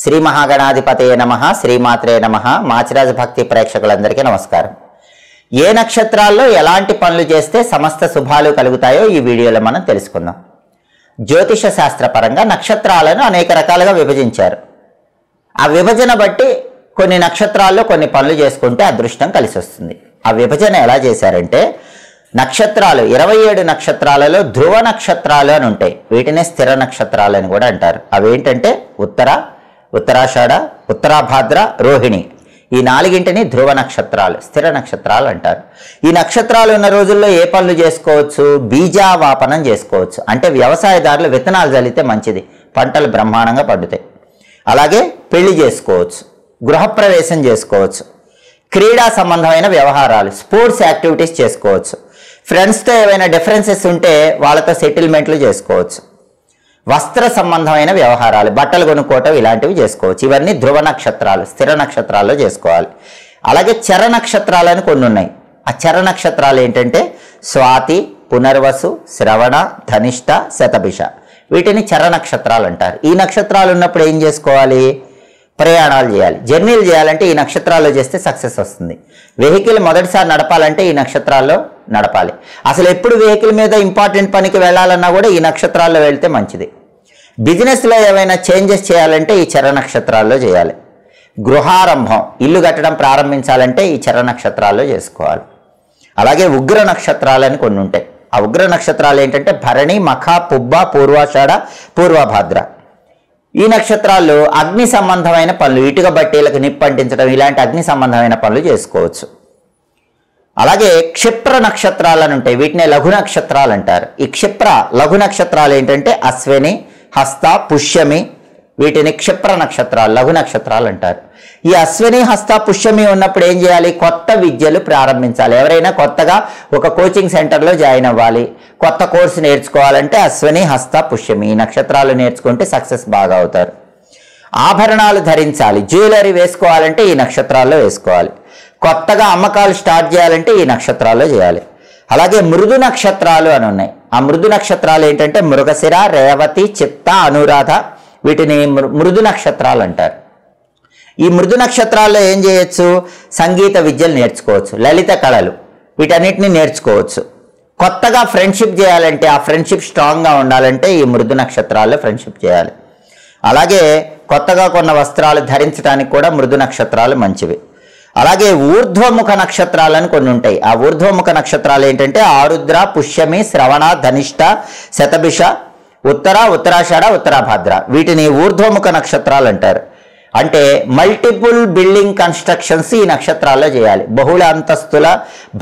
శ్రీ మహాగణాధిపతయే నమః శ్రీమాత్రే నమః మాచిరాజ భక్తి ప్రేక్షకులందరికీ నమస్కారం. ఏ నక్షత్రాల్లో ఎలాంటి పనులు చేస్తే సమస్త శుభాలు కలుగుతాయో ఈ వీడియోలో మనం తెలుసుకుందాం. జ్యోతిష శాస్త్రపరంగా నక్షత్రాలను అనేక రకాలుగా విభజించారు. ఆ విభజన బట్టి కొన్ని నక్షత్రాల్లో కొన్ని పనులు చేసుకుంటే అదృష్టం కలిసి వస్తుంది. ఆ విభజన ఎలా చేశారంటే, నక్షత్రాలు 27 నక్షత్రాలలో ధ్రువ నక్షత్రాలు అని ఉంటాయి. వీటినే స్థిర నక్షత్రాలు అని కూడా అంటారు. అవేంటంటే ఉత్తరాషాఢ, ఉత్తరాభాద్ర, రోహిణి. ఈ నాలుగింటిని ధ్రువ నక్షత్రాలు, స్థిర నక్షత్రాలు అంటారు. ఈ నక్షత్రాలు ఉన్న రోజుల్లో ఏ పనులు చేసుకోవచ్చు? బీజావాపనం చేసుకోవచ్చు. అంటే వ్యవసాయదారులు విత్తనాలు చల్లితే మంచిది, పంటలు బ్రహ్మాండంగా పండుతాయి. అలాగే పెళ్లి చేసుకోవచ్చు, గృహప్రవేశం చేసుకోవచ్చు, క్రీడా సంబంధమైన వ్యవహారాలు, స్పోర్ట్స్ యాక్టివిటీస్ చేసుకోవచ్చు, ఫ్రెండ్స్తో ఏవైనా డిఫరెన్సెస్ ఉంటే వాళ్ళతో సెటిల్మెంట్లు చేసుకోవచ్చు, వస్త్ర సంబంధమైన వ్యవహారాలు, బట్టలు కొనుక్కోవటం, ఇలాంటివి చేసుకోవచ్చు. ఇవన్నీ ధ్రువ నక్షత్రాలు, స్థిర నక్షత్రాల్లో చేసుకోవాలి. అలాగే చర నక్షత్రాలని కొన్ని ఉన్నాయి. ఆ చర నక్షత్రాలు ఏంటంటే స్వాతి, పునర్వసు, శ్రవణ, ధనిష్ట, శతభిష. వీటిని చర నక్షత్రాలు అంటారు. ఈ నక్షత్రాలు ఉన్నప్పుడు ఏం చేసుకోవాలి? ప్రయాణాలు చేయాలి, జర్నీలు చేయాలంటే ఈ నక్షత్రాల్లో చేస్తే సక్సెస్ వస్తుంది. వెహికల్ మొదటిసారి నడపాలంటే ఈ నక్షత్రాల్లో నడపాలి. అసలు ఎప్పుడు వెహికల్ మీద ఇంపార్టెంట్ పనికి వెళ్ళాలన్నా కూడా ఈ నక్షత్రాల్లో వెళ్తే మంచిది. బిజినెస్లో ఏవైనా చేంజెస్ చేయాలంటే ఈ చర నక్షత్రాల్లో చేయాలి. గృహారంభం, ఇల్లు కట్టడం ప్రారంభించాలంటే ఈ చర నక్షత్రాల్లో చేసుకోవాలి. అలాగే ఉగ్ర నక్షత్రాలని కొన్ని ఉంటాయి. ఆ ఉగ్ర నక్షత్రాలు ఏంటంటే భరణి, మఖ, పుబ్బ, పూర్వాషాఢ, పూర్వభాద్ర. ఈ నక్షత్రాల్లో అగ్ని సంబంధమైన పనులు, ఇటుక బట్టీలకు నిప్పంటించడం, ఇలాంటి అగ్ని సంబంధమైన పనులు చేసుకోవచ్చు. అలాగే క్షిప్ర నక్షత్రాలు అని ఉంటాయి. వీటిని లఘు నక్షత్రాలు అంటారు. ఈ క్షిప్ర లఘు నక్షత్రాలు ఏంటంటే అశ్విని, హస్త, పుష్యమి. వీటిని క్షిప్ర నక్షత్రాలు, లఘు నక్షత్రాలు అంటారు. ఈ అశ్విని, హస్త, పుష్యమి ఉన్నప్పుడు ఏం చేయాలి? కొత్త విద్యలు ప్రారంభించాలి. ఎవరైనా కొత్తగా ఒక కోచింగ్ సెంటర్లో జాయిన్ అవ్వాలి, కొత్త కోర్సు నేర్చుకోవాలంటే అశ్విని, హస్త, పుష్యమి ఈ నక్షత్రాలు నేర్చుకుంటే సక్సెస్ బాగా అవుతారు. ఆభరణాలు ధరించాలి, జ్యువెలరీ వేసుకోవాలంటే ఈ నక్షత్రాల్లో వేసుకోవాలి. కొత్తగా అమ్మకాలు స్టార్ట్ చేయాలంటే ఈ నక్షత్రాల్లో చేయాలి. అలాగే మృదు నక్షత్రాలు అని ఉన్నాయి. ఆ మృదు నక్షత్రాలు ఏంటంటే మృగశిర, రేవతి, చిత్త, అనురాధ. వీటిని మృదు నక్షత్రాలు అంటారు. ఈ మృదు నక్షత్రాల్లో ఏం చేయొచ్చు? సంగీత విద్యలు నేర్చుకోవచ్చు, లలిత కళలు, వీటన్నిటిని నేర్చుకోవచ్చు. కొత్తగా ఫ్రెండ్షిప్ చేయాలంటే, ఆ ఫ్రెండ్షిప్ స్ట్రాంగ్గా ఉండాలంటే ఈ మృదు నక్షత్రాల్లో ఫ్రెండ్షిప్ చేయాలి. అలాగే కొత్తగా కొన్న వస్త్రాలు ధరించడానికి కూడా మృదు నక్షత్రాలు మంచివి. అలాగే ఊర్ధ్వముఖ నక్షత్రాలని కొన్ని ఉంటాయి. ఆ ఊర్ధ్వముఖ నక్షత్రాలు ఏంటంటే ఆరుద్ర, పుష్యమి, శ్రవణ, ధనిష్ట, శతభిష, ఉత్తరాషాఢ, ఉత్తరాభాద్ర. వీటిని ఊర్ధ్వముఖ నక్షత్రాలు అంటారు. అంటే మల్టిపుల్ బిల్డింగ్ కన్స్ట్రక్షన్స్ ఈ నక్షత్రాల్లో చేయాలి. బహుళ అంతస్తుల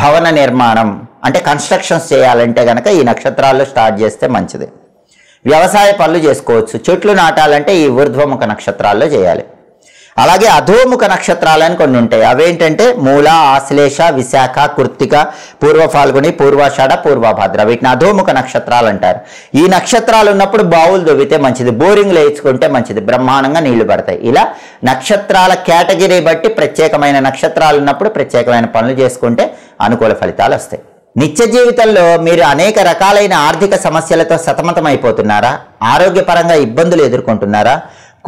భవన నిర్మాణం అంటే కన్స్ట్రక్షన్స్ చేయాలంటే కనుక ఈ నక్షత్రాల్లో స్టార్ట్ చేస్తే మంచిది. వ్యవసాయ పనులు చేసుకోవచ్చు, చెట్లు నాటాలంటే ఈ ఊర్ధ్వముఖ నక్షత్రాల్లో చేయాలి. అలాగే అధోముఖ నక్షత్రాలని కొన్ని ఉంటాయి. అవేంటంటే మూల, ఆశ్లేష, విశాఖ, కృత్తిక, పూర్వ ఫాల్గుని, పూర్వాషాఢ, పూర్వభాద్ర. వీటిని అధోముఖ నక్షత్రాలు అంటారు. ఈ నక్షత్రాలు ఉన్నప్పుడు బావులు దొవ్వితే మంచిది, బోరింగ్లు వేయించుకుంటే మంచిది, బ్రహ్మాండంగా నీళ్లు పడతాయి. ఇలా నక్షత్రాల కేటగిరీ బట్టి ప్రత్యేకమైన నక్షత్రాలు ఉన్నప్పుడు ప్రత్యేకమైన పనులు చేసుకుంటే అనుకూల ఫలితాలు వస్తాయి. నిత్య జీవితంలో మీరు అనేక రకాలైన ఆర్థిక సమస్యలతో సతమతమైపోతున్నారా? ఆరోగ్యపరంగా ఇబ్బందులు ఎదుర్కొంటున్నారా?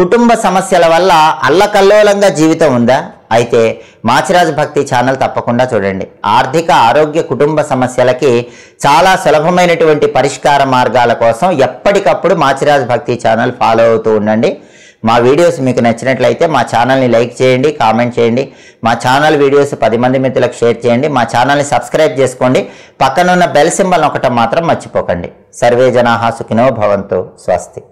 కుటుంబ సమస్యల వల్ల అల్లకల్లోలంగా జీవితం ఉందా? అయితే మాచిరాజు భక్తి ఛానల్ తప్పకుండా చూడండి. ఆర్థిక, ఆరోగ్య, కుటుంబ సమస్యలకి చాలా సులభమైనటువంటి పరిష్కార మార్గాల కోసం ఎప్పటికప్పుడు మాచిరాజు భక్తి ఛానల్ ఫాలో అవుతూ ఉండండి. మా వీడియోస్ మీకు నచ్చినట్లయితే మా ఛానల్ని లైక్ చేయండి, కామెంట్ చేయండి. మా ఛానల్ వీడియోస్ 10 మంది మిత్రులకు షేర్ చేయండి. మా ఛానల్ని సబ్స్క్రైబ్ చేసుకోండి. పక్కనున్న బెల్ సింబల్ నొక్కటం మాత్రం మర్చిపోకండి. సర్వే జనాః సుఖినో భవంతు. స్వస్తి.